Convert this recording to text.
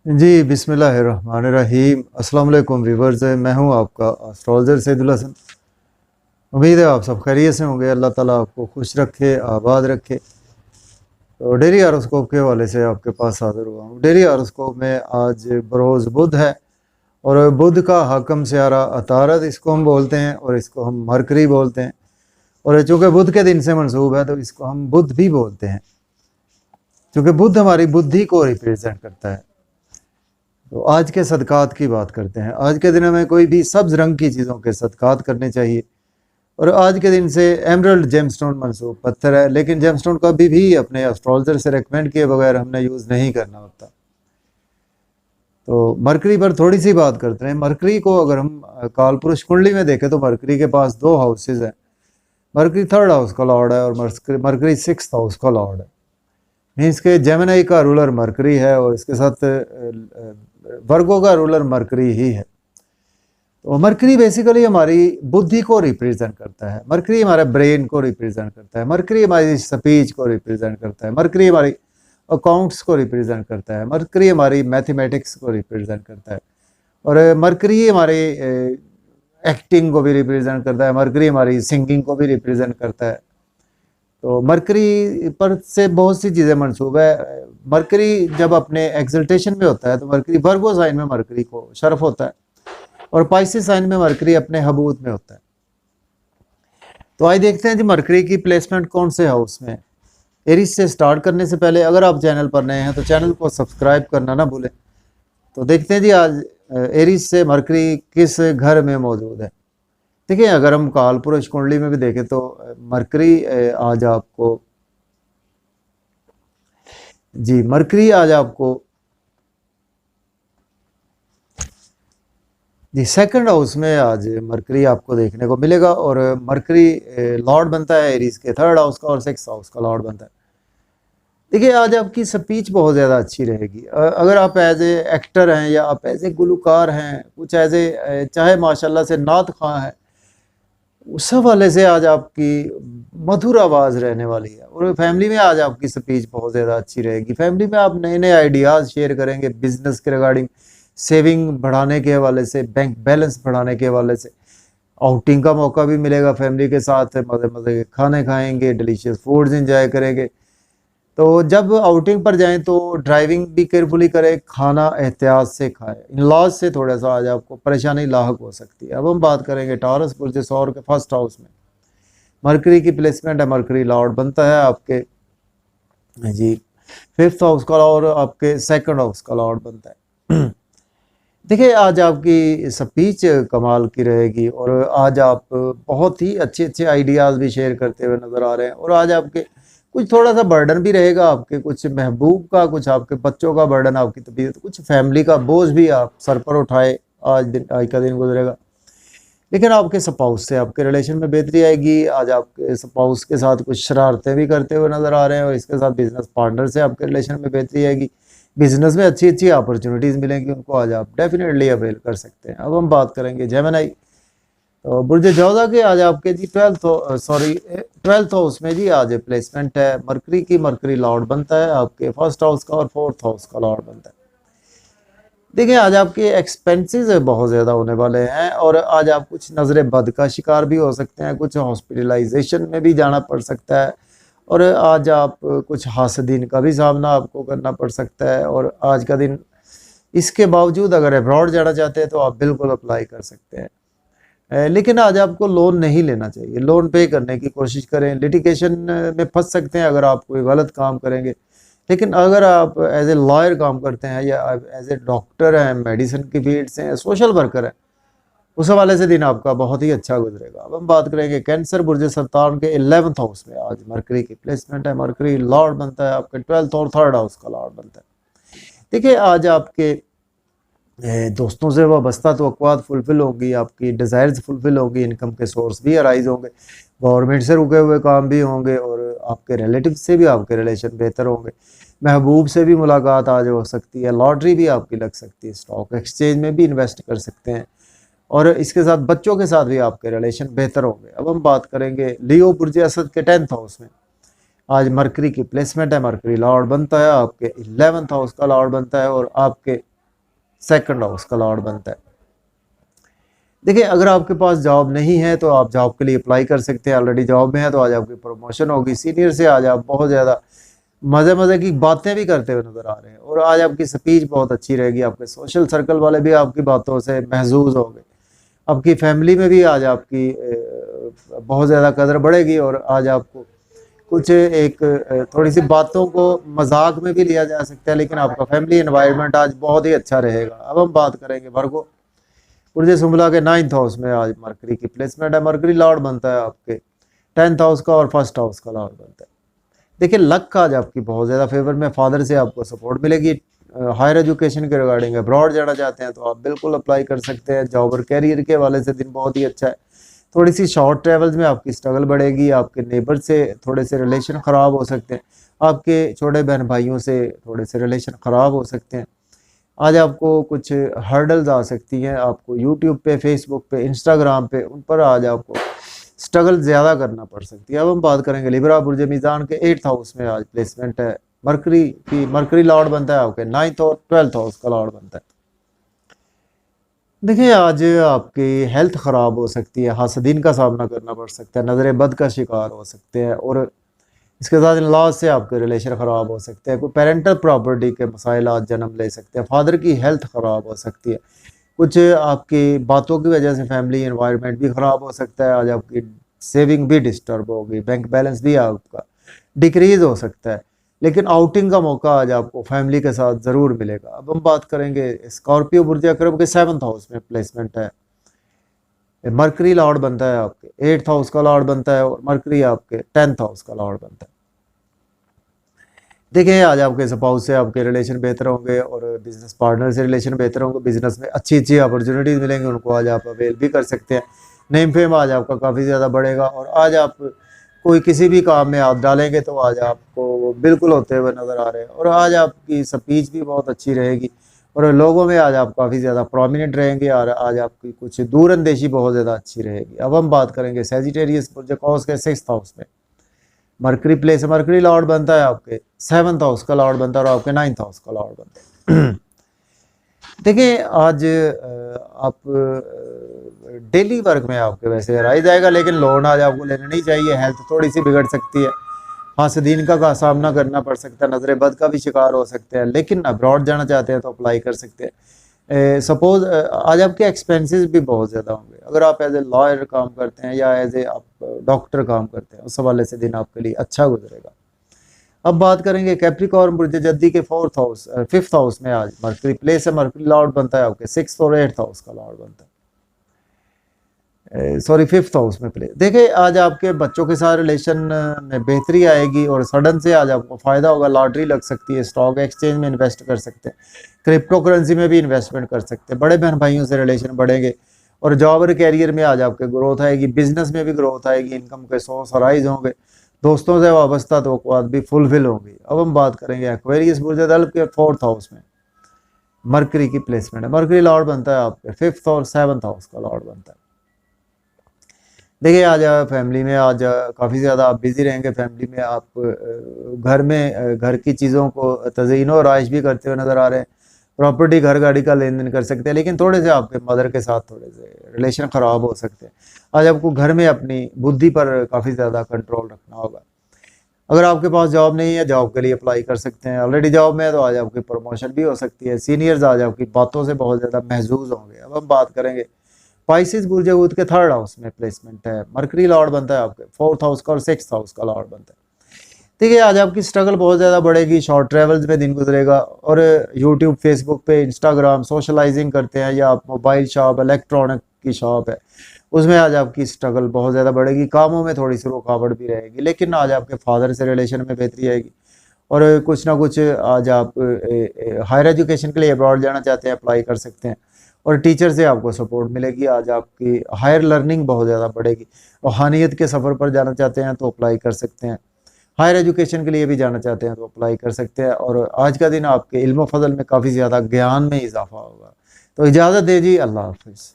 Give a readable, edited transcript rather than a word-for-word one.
जी, बिस्मिल्लाहिर्रहमानिर्रहीम। अस्सलाम वालेकुम व्यूअर्स, मैं हूं आपका एस्ट्रोलॉजर सैदुल हसन। उम्मीद है आप सब खैरियत से होंगे। अल्लाह ताला आपको खुश रखे, आबाद रखे। तो डेली हॉरोस्कोप के हवाले से आपके पास हाज़िर हुआ हूँ। डेली हॉरोस्कोप में आज बरोज़ बुध है और बुध का हाकम सियारा अतारद इसको हम बोलते हैं और इसको हम मरकरी बोलते हैं। और चूँकि बुध के दिन से मंसूब है तो इसको हम बुध भी बोलते हैं, क्योंकि बुध हमारी बुद्धि को रिप्रेजेंट करता है। तो आज के सदक़ात की बात करते हैं। आज के दिन में कोई भी सब्ज़ रंग की चीज़ों के सदक़ात करने चाहिए। और आज के दिन से एमरल्ड जेमस्टोन मंसूब पत्थर है, लेकिन जेमस्टोन कभी भी अपने एस्ट्रोलॉजर से रेकमेंड किए बगैर हमने यूज़ नहीं करना होता। तो मरकरी पर थोड़ी सी बात करते हैं। मरकरी को अगर हम कालपुरुष कुंडली में देखें तो मरकरी के पास दो हाउसेज हैं। मरकरी थर्ड हाउस का लॉर्ड है और मरकरी सिक्स्थ हाउस का लॉर्ड है। मीन्स के जेमिनी का रूलर मरकरी है और इसके साथ वर्गो का रूलर मरकरी ही है। तो मरकरी बेसिकली हमारी बुद्धि को रिप्रेजेंट करता है। मरकरी हमारे ब्रेन को रिप्रेजेंट करता है। मरकरी हमारी स्पीच को रिप्रेजेंट करता है। मरकरी हमारी अकाउंट्स को रिप्रेजेंट करता है। मरकरी हमारी मैथमेटिक्स को रिप्रेजेंट करता है। और मरकरी हमारी एक्टिंग को भी रिप्रेजेंट करता है। मरकरी हमारी सिंगिंग को भी रिप्रेजेंट करता है। तो मरकरी पर से बहुत सी चीज़ें मंसूब है। मरकरी जब अपने एक्सल्टेशन में होता है तो मरकरी वर्गो साइन में मरकरी को शर्फ होता है और पाइसिस साइन में मरकरी अपने हबूत में होता है। तो आइए देखते हैं जी मरकरी की प्लेसमेंट कौन से हाउस में है। एरीज से स्टार्ट करने से पहले अगर आप चैनल पर नए हैं तो चैनल को सब्सक्राइब करना ना भूलें। तो देखते हैं जी आज एरीज से मरकरी किस घर में मौजूद है। देखिए, अगर हम कालपुरुष कुंडली में भी देखें तो मरकरी आज आपको जी सेकंड हाउस में आज मरकरी आपको देखने को मिलेगा। और मरकरी लॉर्ड बनता है एरीज के थर्ड हाउस का और सिक्स हाउस का लॉर्ड बनता है। देखिए, आज आपकी स्पीच बहुत ज़्यादा अच्छी रहेगी। अगर आप एज ए एक्टर हैं या आप एज ए गुलकार हैं, कुछ एज ए चाहे माशाल्लाह से नात खां हैं, उस हवाले से आज आपकी मधुर आवाज़ रहने वाली है। और फैमिली में आज आपकी स्पीच बहुत ज़्यादा अच्छी रहेगी। फैमिली में आप नए नए आइडियाज़ शेयर करेंगे बिजनेस के रिगार्डिंग, सेविंग बढ़ाने के हवाले से, बैंक बैलेंस बढ़ाने के हवाले से। आउटिंग का मौका भी मिलेगा फैमिली के साथ, मज़े मज़े के खाने खाएंगे, डिलीशियस फूड्स इंजॉय करेंगे। तो जब आउटिंग पर जाएं तो ड्राइविंग भी केयरफुली करें, खाना एहतियात से खाएं। इन लॉज से थोड़ा सा आज आपको परेशानी लाहक हो सकती है। अब हम बात करेंगे टॉरस बुर्ज सौर के फर्स्ट हाउस में मरकरी की प्लेसमेंट है। मरकरी लॉर्ड बनता है आपके जी फिफ्थ हाउस का और आपके सेकंड हाउस का लॉर्ड बनता है। देखिए, आज आपकी स्पीच कमाल की रहेगी और आज आप बहुत ही अच्छे अच्छे आइडियाज़ भी शेयर करते हुए नज़र आ रहे हैं। और आज आपके कुछ थोड़ा सा बर्डन भी रहेगा, आपके कुछ महबूब का, कुछ आपके बच्चों का बर्डन, आपकी तबीयत, कुछ फैमिली का बोझ भी आप सर पर उठाए। आज का दिन गुजरेगा, लेकिन आपके स्पाउस से आपके रिलेशन में बेहतरी आएगी। आज आपके स्पाउस के साथ कुछ शरारतें भी करते हुए नज़र आ रहे हैं और इसके साथ बिजनेस पार्टनर से आपके रिलेशन में बेहतरी आएगी। बिजनेस में अच्छी अच्छी अपॉर्चुनिटीज़ मिलेंगी, उनको आज आप डेफिनेटली अवेल कर सकते हैं। अब हम बात करेंगे जेमिनी। तो बुर्ज जौजा के आज आपके जी ट्वेल्थ हाउस में जी आज प्लेसमेंट है मरकरी की। मरकरी लॉर्ड बनता है आपके फर्स्ट हाउस का और फोर्थ हाउस का लॉर्ड बनता है। देखिए, आज आपके एक्सपेंसेस बहुत ज़्यादा होने वाले हैं और आज आप कुछ नज़र बद का शिकार भी हो सकते हैं, कुछ हॉस्पिटलाइजेशन में भी जाना पड़ सकता है और आज आप कुछ हासदीन का भी सामना आपको करना पड़ सकता है। और आज का दिन इसके बावजूद अगर अब्रॉड जाना चाहते हैं तो आप बिल्कुल अप्लाई कर सकते हैं। लेकिन आज आपको लोन नहीं लेना चाहिए। लोन पे करने की कोशिश करें। लिटिगेशन में फंस सकते हैं अगर आप कोई गलत काम करेंगे। लेकिन अगर आप एज ए लॉयर काम करते हैं या एज ए डॉक्टर हैं, मेडिसिन की फील्ड से हैं, सोशल वर्कर हैं, उस हवाले से दिन आपका बहुत ही अच्छा गुजरेगा। अब हम बात करेंगे कैंसर बुर्ज सरतान के 11th हाउस में आज मरकरी की प्लेसमेंट है। मरकरी लॉर्ड बनता है आपके 12th और थर्ड हाउस का लॉर्ड बनता है। देखिए, आज आपके दोस्तों से वाबस्ता तवक्कुआत फुलफिल होंगी, आपकी डिज़ायर्स फुलफिल होंगी, इनकम के सोर्स भी अराइज होंगे, गवर्नमेंट से रुके हुए काम भी होंगे और आपके रिलेटिव से भी आपके रिलेशन बेहतर होंगे। महबूब से भी मुलाकात आज हो सकती है। लॉटरी भी आपकी लग सकती है। स्टॉक एक्सचेंज में भी इन्वेस्ट कर सकते हैं और इसके साथ बच्चों के साथ भी आपके रिलेशन बेहतर होंगे। अब हम बात करेंगे लियो बुर्ज असद के 10th हाउस में आज मरकरी की प्लेसमेंट है। मरकरी लॉर्ड बनता है आपके 11th हाउस का लॉर्ड बनता है और आपके सेकंड हाउस का लॉर्ड बनता है। देखिए अगर आपके पास जॉब नहीं है तो आप जॉब के लिए अप्लाई कर सकते हैं, ऑलरेडी जॉब में है तो आज आपकी प्रमोशन होगी, सीनियर से आज आप बहुत ज़्यादा मज़े मज़े की बातें भी करते हुए नज़र आ रहे हैं, और आज आपकी स्पीच बहुत अच्छी रहेगी, आपके सोशल सर्कल वाले भी आपकी बातों से महजूज होंगे, आपकी फैमिली में भी आज आपकी बहुत ज़्यादा कदर बढ़ेगी, और आज आपको कुछ एक थोड़ी सी बातों को मजाक में भी लिया जा सकता है, लेकिन आपका फैमिली एनवायरनमेंट आज बहुत ही अच्छा रहेगा। अब हम बात करेंगे वर्गो, पुरजे सुमला के 9th हाउस में आज मरकरी की प्लेसमेंट है। मरकरी लॉर्ड बनता है आपके 10th हाउस का और फर्स्ट हाउस का लॉर्ड बनता है। देखिए लक का आज आपकी बहुत ज़्यादा फेवर में, फादर से आपको सपोर्ट मिलेगी। हायर एजुकेशन के रिगार्डिंग अब्रॉड जाना चाहते हैं तो आप बिल्कुल अप्लाई कर सकते हैं। जॉब और कैरियर के हवाले से दिन बहुत ही अच्छा है। थोड़ी सी शॉर्ट ट्रेवल्स में आपकी स्ट्रगल बढ़ेगी, आपके नेबर से थोड़े से रिलेशन ख़राब हो सकते हैं, आपके छोटे बहन भाइयों से थोड़े से रिलेशन ख़राब हो सकते हैं। आज आपको कुछ हर्डल्स आ सकती हैं, आपको यूट्यूब पे, फेसबुक पे, इंस्टाग्राम पे, उन पर आज आपको स्ट्रगल ज़्यादा करना पड़ सकती है। अब हम बात करेंगे लिब्रा बुर्ज मीज़ान के 8th हाउस में आज प्लेसमेंट है मरकरी की। मरकरी लॉर्ड बनता है आपके 9th और 12th हाउस का लॉर्ड बनता है। देखिए आज आपकी हेल्थ ख़राब हो सकती है, हासदीन का सामना करना पड़ सकता है, नज़र बद का शिकार हो सकते हैं, और इसके साथ लॉज से आपके रिलेशन ख़राब हो सकते हैं। कोई पेरेंटल प्रॉपर्टी के मसाइल आज जन्म ले सकते हैं, फादर की हेल्थ ख़राब हो सकती है, कुछ आपकी बातों की वजह से फैमिली एनवायरनमेंट भी ख़राब हो सकता है। आज आपकी सेविंग भी डिस्टर्ब होगी, बैंक बैलेंस भी आपका डिक्रीज़ हो सकता है, लेकिन आउटिंग का मौका आज आपको फैमिली के साथ ज़रूर मिलेगा। अब हम बात करेंगे स्कॉर्पियो बुर्ज अकरब के 7th हाउस में प्लेसमेंट है। मरकरी लॉर्ड बनता है आपके 8th हाउस का लॉर्ड बनता है, और मरकरी आपके 10th हाउस का लॉर्ड बनता है। देखिए आज आपके स्पाउस से आपके रिलेशन बेहतर होंगे, और बिजनेस पार्टनर से रिलेशन बेहतर होंगे, बिजनेस में अच्छी अच्छी अपॉर्चुनिटीज़ मिलेंगी, उनको आज आप अवेल भी कर सकते हैं। नेम फेम आज आपका काफ़ी ज़्यादा बढ़ेगा, और आज आप कोई किसी भी काम में हाथ डालेंगे तो आज आपको वो बिल्कुल होते हुए नज़र आ रहे हैं, और आज आपकी स्पीच भी बहुत अच्छी रहेगी, और लोगों में आज आप काफ़ी ज़्यादा प्रोमिनेंट रहेंगे, और आज आपकी कुछ दूर अंदेशी बहुत ज़्यादा अच्छी रहेगी। अब हम बात करेंगे सेजिटेरियस बुर्ज कौस के 6th हाउस में मरकरी प्लेस है। मरकरी लॉर्ड बनता है आपके 7th हाउस का लॉर्ड बनता है, और आपके 9th हाउस का लॉर्ड बनता है। देखिए आज आप डेली वर्क में आपके वैसे राइज आएगा, लेकिन लोन आज आपको लेना नहीं चाहिए। हेल्थ थोड़ी सी बिगड़ सकती है, हासदीन का सामना करना पड़ सकता है, नजर बद का भी शिकार हो सकते हैं, लेकिन अब्रॉड जाना चाहते हैं तो अप्लाई कर सकते हैं। सपोज आज आपके एक्सपेंसेस भी बहुत ज़्यादा होंगे, अगर आप एज ए लॉयर काम करते हैं या एज ए आप डॉक्टर काम करते हैं, उस हवाले से दिन आपके लिए अच्छा गुजरेगा। अब बात करेंगे कैप्रिकॉर्न बुर्ज जद्दी के 5th हाउस में आज मरकरी प्लेस है। मरकरी लॉर्ड बनता है आपके 6th और 8th हाउस का लॉर्ड बनता है, सॉरी 5th हाउस में प्लेस। देखिए आज आपके बच्चों के साथ रिलेशन में बेहतरी आएगी, और सडन से आज आपको फ़ायदा होगा, लॉटरी लग सकती है, स्टॉक एक्सचेंज में इन्वेस्ट कर सकते हैं, क्रिप्टो करेंसी में भी इन्वेस्टमेंट कर सकते हैं, बड़े बहन भाइयों से रिलेशन बढ़ेंगे, और जॉब और कैरियर में आज आपके ग्रोथ आएगी, बिजनेस में भी ग्रोथ आएगी, इनकम के सोर्स राइज होंगे, दोस्तों से वाबस्ता तो भी फुलफिल होंगी। अब हम बात करेंगे एक्वेरियस बुर्ज दल्ब के 4th हाउस में मरकरी की प्लेसमेंट है। मरकरी लॉर्ड बनता है आपके 5th और 7th हाउस का लॉर्ड बनता है। देखिए आज फैमिली में आज काफ़ी ज़्यादा आप बिज़ी रहेंगे, फैमिली में आप घर में घर की चीज़ों को तज़ीन और आइश भी करते हुए नज़र आ रहे हैं, प्रॉपर्टी घर गाड़ी का लेन देन कर सकते हैं, लेकिन थोड़े से आपके मदर के साथ थोड़े से रिलेशन ख़राब हो सकते हैं। आज आपको घर में अपनी बुद्धि पर काफ़ी ज़्यादा कंट्रोल रखना होगा। अगर आपके पास जॉब नहीं है, जॉब के लिए अप्लाई कर सकते हैं, ऑलरेडी जॉब में है तो आज आपकी प्रमोशन भी हो सकती है, सीनियर्स आज आपकी बातों से बहुत ज़्यादा महजूज होंगे। अब हम बात करेंगे पाइसिस बुर्ज हूत के 3rd हाउस में प्लेसमेंट है। मरकरी लॉर्ड बनता है आपके 4th हाउस का और 6th हाउस का लॉर्ड बनता है। देखिए आज आपकी स्ट्रगल बहुत ज़्यादा बढ़ेगी, शॉर्ट ट्रेवल्स में दिन गुजरेगा, और यूट्यूब फेसबुक पे इंस्टाग्राम सोशलाइजिंग करते हैं, या आप मोबाइल शॉप इलेक्ट्रॉनिक की शॉप है, उसमें आज आपकी स्ट्रगल बहुत ज़्यादा बढ़ेगी, कामों में थोड़ी सी रुकावट भी रहेगी, लेकिन आज आपके फादर से रिलेशन में बेहतरी आएगी, और कुछ ना कुछ आज आप हायर एजुकेशन के लिए अब्रॉड जाना चाहते हैं, अप्लाई कर सकते हैं, और टीचर से आपको सपोर्ट मिलेगी, आज आपकी हायर लर्निंग बहुत ज़्यादा बढ़ेगी। रूहानियत के सफ़र पर जाना चाहते हैं तो अप्लाई कर सकते हैं, हायर एजुकेशन के लिए भी जाना चाहते हैं तो अप्लाई कर सकते हैं, और आज का दिन आपके इल्म व फजल में काफ़ी ज़्यादा ज्ञान में इजाफा होगा। तो इजाज़त दीजिए, अल्लाह हाफ़िज़।